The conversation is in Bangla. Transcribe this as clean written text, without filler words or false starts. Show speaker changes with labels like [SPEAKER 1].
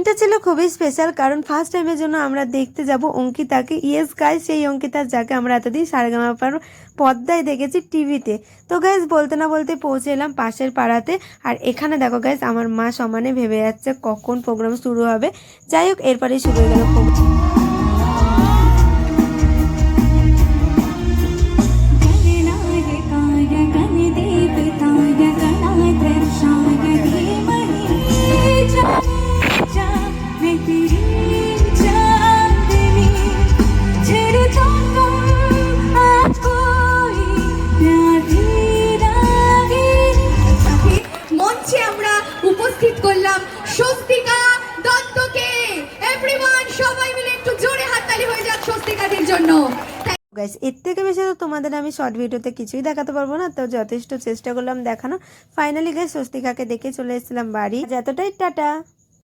[SPEAKER 1] দিনটা ছিল খুবই স্পেশাল, কারণ ফার্স্ট টাইমের জন্য আমরা দেখতে যাব অঙ্কিতাকে। ইয়েস গাইজ, সেই অঙ্কিতার যাকে আমরা এতদিন সারেগামাপার পর্দায় দেখেছি টিভিতে। তো গাইজ বলতে না বলতে পৌঁছে এলাম পাশের পাড়াতে। আর এখানে দেখো গাইজ আমার মা সমানে ভেবে যাচ্ছে কখন প্রোগ্রাম শুরু হবে। যাই হোক, এরপরেই শুরু হয়ে গেল প্রোগ্রাম।
[SPEAKER 2] মঞ্চে আমরা উপস্থিত করলাম স্বস্তিকা দত্তকে। এভরিওয়ান, সবাই মিলে একটু জোরে হাততালি হয়ে যাক স্বস্তিকাদের জন্য।
[SPEAKER 1] গাইস, এর থেকে বেশি তো তোমাদের আমি শর্ট ভিডিওতে কিছুই দেখাতে পারবো না, তো যথেষ্ট চেষ্টা করলাম দেখানো। ফাইনালি গাইস স্বস্তিকাকে দেখে চলে এসেছিলাম বাড়ি। এতটাই, টাটা।